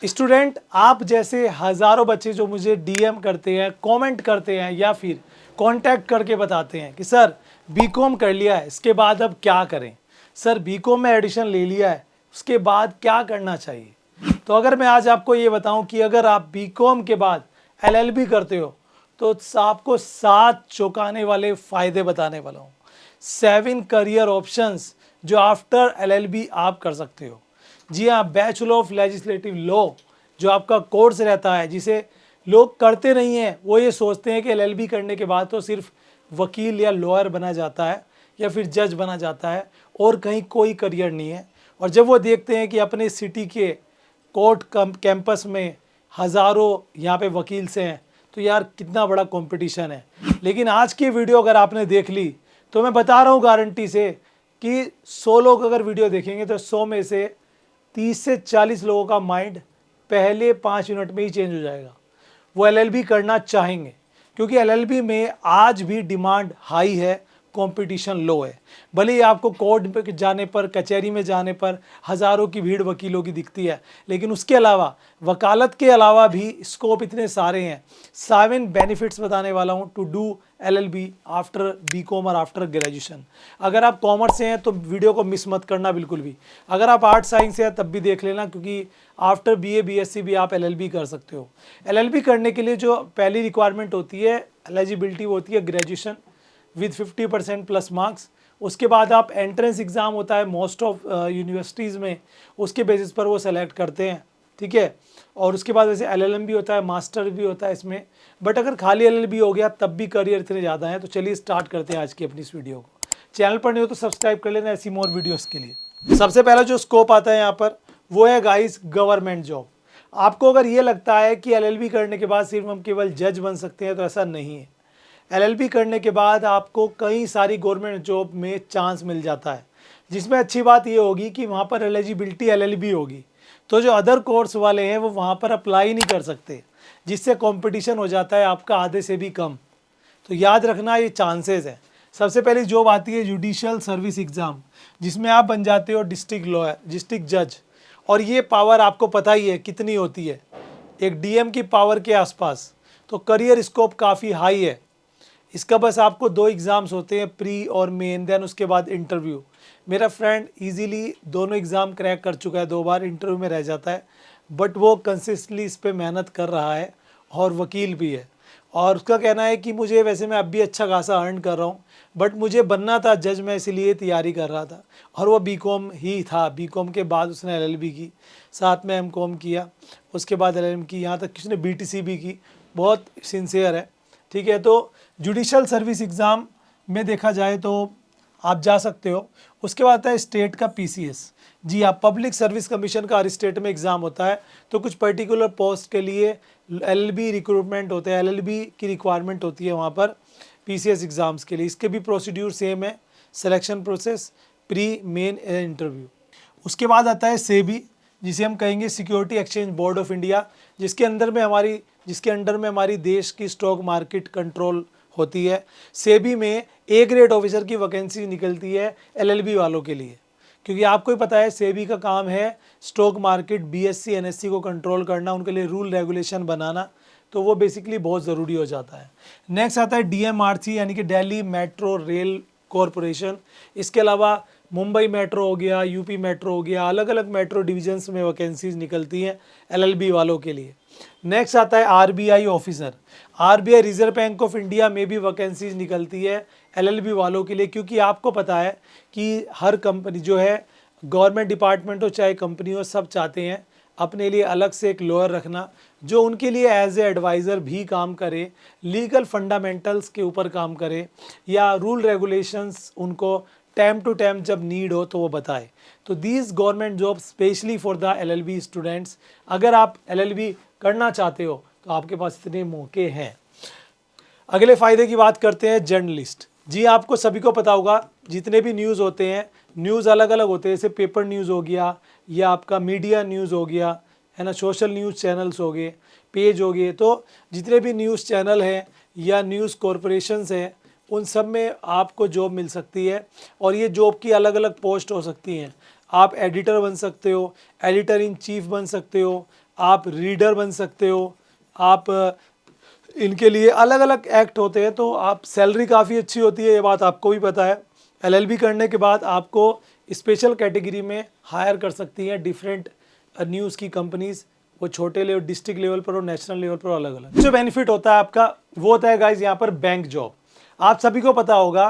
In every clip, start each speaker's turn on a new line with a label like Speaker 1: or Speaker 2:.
Speaker 1: Student, आप जैसे हज़ारों बच्चे जो मुझे डीएम करते हैं, कमेंट करते हैं या फिर कांटेक्ट करके बताते हैं कि सर बीकॉम कर लिया है, इसके बाद अब क्या करें। सर बीकॉम में एडिशन ले लिया है, उसके बाद क्या करना चाहिए। तो अगर मैं आज आपको ये बताऊं कि अगर आप बीकॉम के बाद एलएलबी करते हो तो आपको 7 चौंकाने वाले फ़ायदे बताने वाला हूँ। 7 करियर ऑप्शंस जो आफ्टर एलएलबी आप कर सकते हो। जी हाँ, बैचलर ऑफ लेजिस्लेटिव लॉ जो आपका कोर्स रहता है, जिसे लोग करते नहीं हैं। वो ये सोचते हैं कि एलएलबी करने के बाद तो सिर्फ वकील या लॉयर बना जाता है या फिर जज बना जाता है और कहीं कोई करियर नहीं है। और जब वो देखते हैं कि अपने सिटी के कोर्ट कैंपस में हज़ारों यहाँ पे वकील से हैं, तो यार कितना बड़ा कंपटीशन है। लेकिन आज की वीडियो अगर आपने देख ली तो मैं बता रहा हूँ गारंटी से कि 100 लोग अगर वीडियो देखेंगे तो 100 में से 30 से 40 लोगों का माइंड पहले 5 मिनट में ही चेंज हो जाएगा। वो एलएलबी करना चाहेंगे क्योंकि एलएलबी में आज भी डिमांड हाई है, कंपटीशन लो है। भले ही आपको कोर्ट पे जाने पर, कचहरी में जाने पर हज़ारों की भीड़ वकीलों की दिखती है, लेकिन उसके अलावा वकालत के अलावा भी स्कोप इतने सारे हैं। 7 बेनिफिट्स बताने वाला हूँ to do LLB after BCom और आफ्टर ग्रेजुएशन। अगर आप कॉमर्स से हैं तो वीडियो को मिस मत करना बिल्कुल भी। अगर आप आर्ट साइंस से हैं तब भी देख लेना, क्योंकि आफ्टर बीए बीएससी भी आप एलएलबी कर सकते हो। एलएलबी करने के लिए जो पहली रिक्वायरमेंट होती है, एलिजिबिलिटी होती है ग्रेजुएशन विद 50% प्लस मार्क्स। उसके बाद आप एंट्रेंस एग्ज़ाम होता है मोस्ट ऑफ यूनिवर्सिटीज़ में, उसके बेसिस पर वो सेलेक्ट करते हैं, ठीक है। और उसके बाद वैसे एलएलएम भी होता है, मास्टर भी होता है इसमें। बट अगर खाली एलएलबी हो गया तब भी करियर इतने ज़्यादा हैं। तो चलिए स्टार्ट करते हैं आज की अपनी इस वीडियो को। चैनल पर नहीं हो तो सब्सक्राइब कर लेना ऐसी मोर वीडियोज़ के लिए। सबसे पहला जो स्कोप आता है यहाँ पर वो है गाइस गवर्नमेंट जॉब। आपको अगर ये लगता है कि एलएलबी करने के बाद सिर्फ हम केवल जज बन सकते हैं, तो ऐसा नहीं है। एलएलबी करने के बाद आपको कई सारी गवर्नमेंट जॉब में चांस मिल जाता है, जिसमें अच्छी बात ये होगी कि वहाँ पर एलिजिबिलिटी एलएलबी होगी। तो जो अदर कोर्स वाले हैं वो वहाँ पर अप्लाई नहीं कर सकते, जिससे कंपटीशन हो जाता है आपका आधे से भी कम। तो याद रखना ये चांसेस हैं। सबसे पहली जॉब आती है जुडिशियल सर्विस एग्ज़ाम, जिसमें आप बन जाते हो डिस्ट्रिक्ट लॉयर, डिस्ट्रिक्ट जज। और ये पावर आपको पता ही है कितनी होती है, एक डीएम की पावर के आसपास। तो करियर स्कोप काफ़ी हाई है। इसका बस आपको 2 एग्ज़ाम्स होते हैं, प्री और मेन, देन उसके बाद इंटरव्यू। मेरा फ्रेंड इजीली दोनों एग्ज़ाम क्रैक कर चुका है, 2 बार इंटरव्यू में रह जाता है, बट वो कंसिस्टेंटली इस पे मेहनत कर रहा है और वकील भी है। और उसका कहना है कि मुझे वैसे मैं अब भी अच्छा खासा अर्न कर रहा हूँ, बट मुझे बनना था जज, मैं इसीलिए तैयारी कर रहा था। और वो बीकॉम ही था, बीकॉम के बाद उसने एलएलबी की, साथ में एमकॉम किया, उसके बाद एलएलएम की, यहाँ तक किसने बीटीसी भी की। बहुत सिंसियर है, ठीक है। तो जुडिशल सर्विस एग्ज़ाम में देखा जाए तो आप जा सकते हो। उसके बाद आता है स्टेट का पीसीएस। जी हाँ, पब्लिक सर्विस कमीशन का हर स्टेट में एग्ज़ाम होता है। तो कुछ पर्टिकुलर पोस्ट के लिए एलएलबी रिक्रूटमेंट होते हैं, एलएलबी की रिक्वायरमेंट होती है वहाँ पर पीसीएस एग्ज़ाम्स के लिए। इसके भी प्रोसीड्यूर सेम है, selection process, pre, main, interview. उसके बाद आता है सेबी, जिसे हम कहेंगे security exchange board of India, जिसके अंडर में हमारी देश की स्टॉक मार्केट कंट्रोल होती है। सेबी में ए ग्रेड ऑफिसर की वैकेंसी निकलती है एलएलबी वालों के लिए, क्योंकि आपको ही पता है सेबी का काम है स्टॉक मार्केट, बीएससी एनएससी को कंट्रोल करना, उनके लिए रूल रेगुलेशन बनाना। तो वो बेसिकली बहुत ज़रूरी हो जाता है। नेक्स्ट आता है डीएमआरसी, यानी कि दिल्ली मेट्रो रेल कॉरपोरेशन। इसके अलावा मुंबई मेट्रो हो गया, यूपी मेट्रो हो गया, अलग अलग मेट्रो डिवीजन्स में वैकेंसीज निकलती हैं एलएलबी वालों के लिए। नेक्स्ट आता है RBI officer. RBI reserve bank of India में भी वैकेंसीज निकलती है एलएलबी वालों के लिए, क्योंकि आपको पता है कि हर कंपनी जो है, गवर्नमेंट डिपार्टमेंट हो चाहे कंपनी हो, सब चाहते हैं अपने लिए अलग से एक लॉयर रखना जो उनके लिए एज ए एडवाइज़र भी काम करे, लीगल फंडामेंटल्स के ऊपर काम करे, या रूल रेगुलेशंस उनको टाइम टू टाइम जब नीड हो तो वो बताए। तो these government job specially for the LLB students. अगर आप एलएलबी करना चाहते हो तो आपके पास इतने मौके हैं। अगले फ़ायदे की बात करते हैं, जर्नलिस्ट। जी आपको सभी को पता होगा, जितने भी न्यूज़ होते हैं, न्यूज़ अलग अलग होते हैं, जैसे पेपर न्यूज़ हो गया या आपका मीडिया न्यूज़ हो गया, है ना, सोशल न्यूज़ चैनल्स हो गए, पेज हो गए। तो जितने भी न्यूज़ चैनल हैं या न्यूज़ कॉरपोरेशंस हैं, उन सब में आपको जॉब मिल सकती है। और ये जॉब की अलग अलग पोस्ट हो सकती हैं। आप एडिटर बन सकते हो, एडिटर इन चीफ बन सकते हो, आप रीडर बन सकते हो, आप इनके लिए अलग अलग एक्ट होते हैं, तो आप सैलरी काफ़ी अच्छी होती है, ये बात आपको भी पता है। एलएलबी करने के बाद आपको स्पेशल कैटेगरी में हायर कर सकती हैं डिफरेंट न्यूज़ की कंपनीज, वो छोटे लेवल डिस्ट्रिक्ट लेवल पर और नेशनल लेवल पर अलग अलग। जो बेनिफिट होता है आपका वो होता है गाइज यहाँ पर बैंक जॉब। आप सभी को पता होगा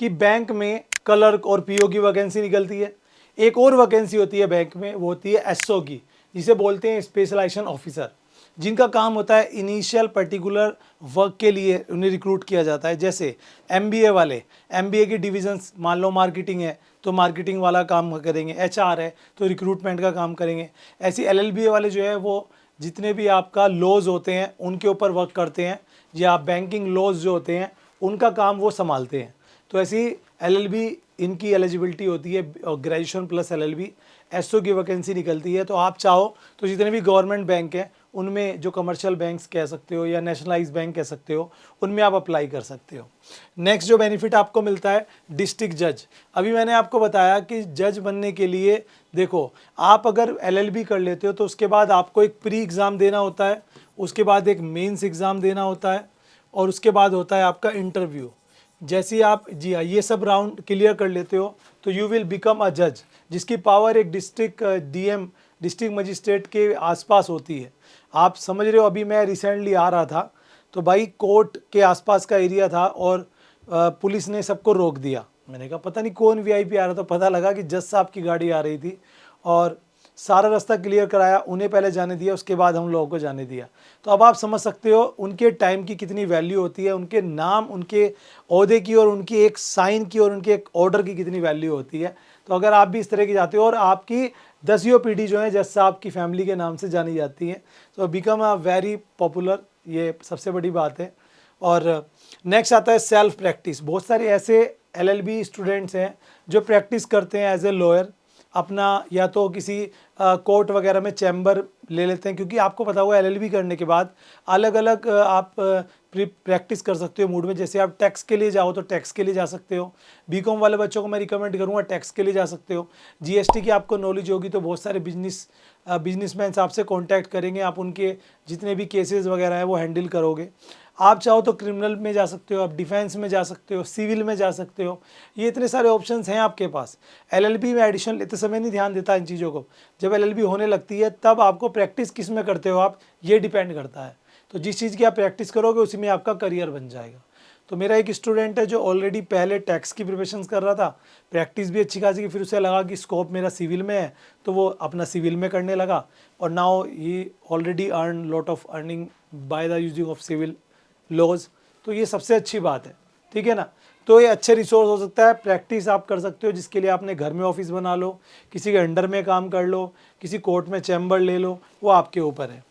Speaker 1: कि बैंक में क्लर्क और पीओ की वैकेंसी निकलती है। एक और वैकेंसी होती है बैंक में, वो होती है एसओ की, जिसे बोलते हैं स्पेशलाइजेशन ऑफिसर, जिनका काम होता है इनिशियल पर्टिकुलर वर्क के लिए उन्हें रिक्रूट किया जाता है। जैसे एमबीए वाले, एमबीए की डिविजन्स, मान लो मार्केटिंग है तो मार्केटिंग वाला काम करेंगे, एचआर है तो रिक्रूटमेंट का काम करेंगे। ऐसी एलएलबी वाले जो है वो जितने भी आपका लॉज होते हैं उनके ऊपर वर्क करते हैं, या बैंकिंग लॉज जो होते हैं उनका काम वो संभालते हैं। तो ऐसी एलएलबी इनकी एलिजिबिलिटी होती है ग्रेजुएशन प्लस एलएलबी। एसओ की वैकेंसी निकलती है, तो आप चाहो तो जितने भी गवर्नमेंट बैंक हैं उनमें, जो कमर्शियल बैंक्स कह सकते हो या नेशनलाइज बैंक कह सकते हो, उनमें आप अप्लाई कर सकते हो। नेक्स्ट जो बेनिफिट आपको मिलता है डिस्ट्रिक्ट जज। अभी मैंने आपको बताया कि जज बनने के लिए देखो, आप अगर एलएलबी कर लेते हो तो उसके बाद आपको एक प्री एग्ज़ाम देना होता है, उसके बाद एक मेंस एग्ज़ाम देना होता है, और उसके बाद होता है आपका इंटरव्यू। जैसे ही आप जी हाँ ये सब राउंड क्लियर कर लेते हो तो यू विल बिकम अ जज, जिसकी पावर एक डिस्ट्रिक्ट डीएम, डिस्ट्रिक्ट मजिस्ट्रेट के आसपास होती है। आप समझ रहे हो, अभी मैं रिसेंटली आ रहा था तो भाई कोर्ट के आसपास का एरिया था और पुलिस ने सबको रोक दिया। मैंने कहा पता नहीं कौन वीआईपी आ रहा था, पता लगा कि जज साहब की गाड़ी आ रही थी, और सारा रास्ता क्लियर कराया, उन्हें पहले जाने दिया, उसके बाद हम लोगों को जाने दिया। तो अब आप समझ सकते हो उनके टाइम की कितनी वैल्यू होती है, उनके नाम, उनके ओहदे की और उनकी एक साइन की और उनके एक ऑर्डर की कितनी वैल्यू होती है। तो अगर आप भी इस तरह की जाते हो और आपकी 10वीं पीढ़ी जो है जज साहब की फैमिली के नाम से जानी जाती है, तो बिकम अ वेरी पॉपुलर, ये सबसे बड़ी बात है। और नेक्स्ट आता है सेल्फ प्रैक्टिस। बहुत सारे ऐसे एलएलबी स्टूडेंट्स हैं जो प्रैक्टिस करते हैं एज ए लॉयर अपना, या तो किसी कोर्ट वगैरह में चैम्बर ले लेते हैं, क्योंकि आपको पता होगा एलएलबी करने के बाद अलग अलग आप प्रैक्टिस कर सकते हो मूड में। जैसे आप टैक्स के लिए जाओ तो टैक्स के लिए जा सकते हो, बीकॉम वाले बच्चों को मैं रिकमेंड करूँगा टैक्स के लिए जा सकते हो। जीएसटी की आपको नॉलेज होगी तो बहुत सारे बिजनेसमैन आपसे कॉन्टैक्ट करेंगे, आप उनके जितने भी केसेस वगैरह हैं वो हैंडल करोगे। आप चाहो तो क्रिमिनल में जा सकते हो, आप डिफेंस में जा सकते हो, सिविल में जा सकते हो, ये इतने सारे ऑप्शंस हैं आपके पास। एलएलबी में एडिशन लेते समय नहीं ध्यान देता इन चीज़ों को, जब एलएलबी होने लगती है तब आपको प्रैक्टिस किस में करते हो आप, ये डिपेंड करता है। तो जिस चीज़ की आप प्रैक्टिस करोगे उसी में आपका करियर बन जाएगा। तो मेरा एक स्टूडेंट है जो ऑलरेडी पहले टैक्स की प्रिपरेशन कर रहा था, प्रैक्टिस भी अच्छी खासी की, फिर उसे लगा कि स्कोप मेरा सिविल में है तो वो अपना सिविल में करने लगा, और नाउ ही already earn lot of earning by the using of civil laws. तो ये सबसे अच्छी बात है, ठीक है ना। तो ये अच्छे रिसोर्स हो सकता है, प्रैक्टिस आप कर सकते हो, जिसके लिए आपने घर में ऑफिस बना लो, किसी के अंडर में काम कर लो, किसी कोर्ट में चैम्बर ले लो, वो आपके ऊपर है।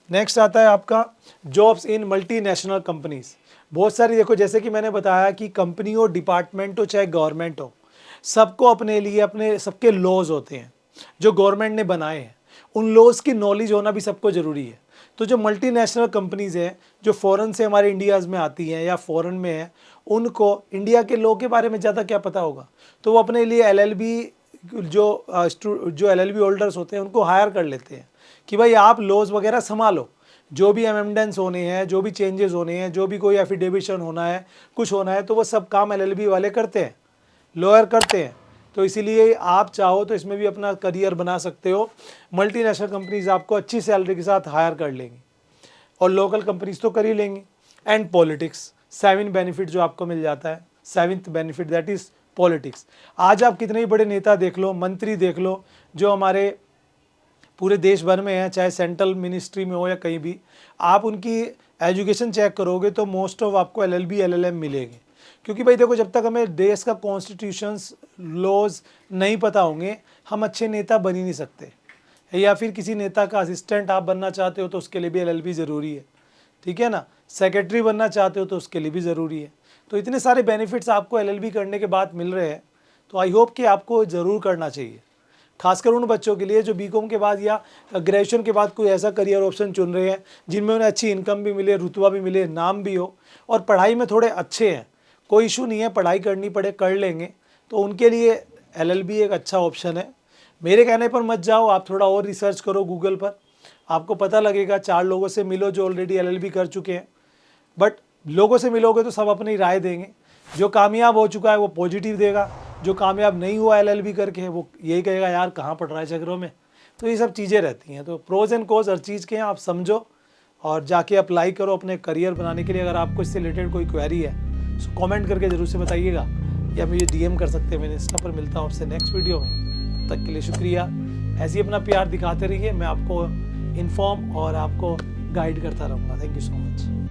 Speaker 1: नेक्स्ट आता है आपका जॉब्स इन मल्टीनेशनल कंपनीज। बहुत सारी देखो, जैसे कि मैंने बताया कि कंपनी हो, डिपार्टमेंट हो, चाहे गवर्नमेंट हो, सबको अपने लिए अपने सबके लॉज होते हैं जो गवर्नमेंट ने बनाए हैं। उन लॉज की नॉलेज होना भी सबको ज़रूरी है। तो जो मल्टीनेशनल कंपनीज़ हैं जो फ़ॉरेन से हमारे इंडियाज़ में आती हैं या फ़ॉरेन में हैं, उनको इंडिया के लॉ के बारे में ज़्यादा क्या पता होगा, तो वो अपने लिए एलएलबी जो एलएलबी होल्डर्स होते हैं उनको हायर कर लेते हैं कि भाई आप लॉज वगैरह संभालो, जो भी अमेंडमेंट्स होने हैं, जो भी चेंजेस होने हैं, जो भी कोई एफिडेविशन होना है, कुछ होना है, तो वो सब काम एलएलबी वाले करते हैं, लॉयर करते हैं। तो इसीलिए आप चाहो तो इसमें भी अपना करियर बना सकते हो। मल्टीनेशनल कंपनीज आपको अच्छी सैलरी के साथ हायर कर लेंगी और लोकल कंपनीज तो कर ही लेंगी। एंड पॉलिटिक्स, 7 बेनिफिट जो आपको मिल जाता है, 7th benefit that is politics. आज आप कितने ही बड़े नेता देख लो, मंत्री देख लो, जो हमारे पूरे देश भर में हैं, चाहे सेंट्रल मिनिस्ट्री में हो या कहीं भी, आप उनकी एजुकेशन चेक करोगे तो मोस्ट ऑफ आपको एलएलबी एलएलएम मिलेगी। क्योंकि भाई देखो, जब तक हमें देश का कॉन्स्टिट्यूशंस लॉज नहीं पता होंगे, हम अच्छे नेता बन ही नहीं सकते। या फिर किसी नेता का असिस्टेंट आप बनना चाहते हो तो उसके लिए भी एलएलबी ज़रूरी है, ठीक है ना। सेक्रेटरी बनना चाहते हो तो उसके लिए भी ज़रूरी है। तो इतने सारे बेनिफिट्स आपको एलएलबी करने के बाद मिल रहे हैं, तो आई होप कि आपको ज़रूर करना चाहिए। खासकर उन बच्चों के लिए जो बीकॉम के बाद या ग्रेजुएशन के बाद कोई ऐसा करियर ऑप्शन चुन रहे हैं जिनमें उन्हें अच्छी इनकम भी मिले, रुतबा भी मिले, नाम भी हो, और पढ़ाई में थोड़े अच्छे हैं, कोई इशू नहीं है, पढ़ाई करनी पड़े कर लेंगे, तो उनके लिए एलएलबी एक अच्छा ऑप्शन है। मेरे कहने पर मत जाओ, आप थोड़ा और रिसर्च करो गूगल पर, आपको पता लगेगा, 4 लोगों से मिलो जो ऑलरेडी LLB कर चुके हैं, बट लोगों से मिलोगे तो सब अपनी राय देंगे। जो कामयाब हो चुका है वो पॉजिटिव देगा, जो कामयाब नहीं हुआ LLB करके वो यही कहेगा यार कहाँ पड़ रहा है चक्रों में। तो ये सब चीज़ें रहती हैं। तो प्रोज एंड कोज हर चीज़ के हैं, आप समझो और जाके अप्लाई करो अपने करियर बनाने के लिए। अगर आपको इससे रिलेटेड कोई क्वेरी है तो कमेंट करके ज़रूर से बताइएगा, या मुझे DM कर सकते हैं मेरे इंस्टा पर। मिलता हूँ आपसे नेक्स्ट वीडियो में, तब तक के लिए शुक्रिया। ऐसे ही अपना प्यार दिखाते रहिए, मैं आपको इन्फॉर्म और आपको गाइड करता रहूँगा। Thank you so much.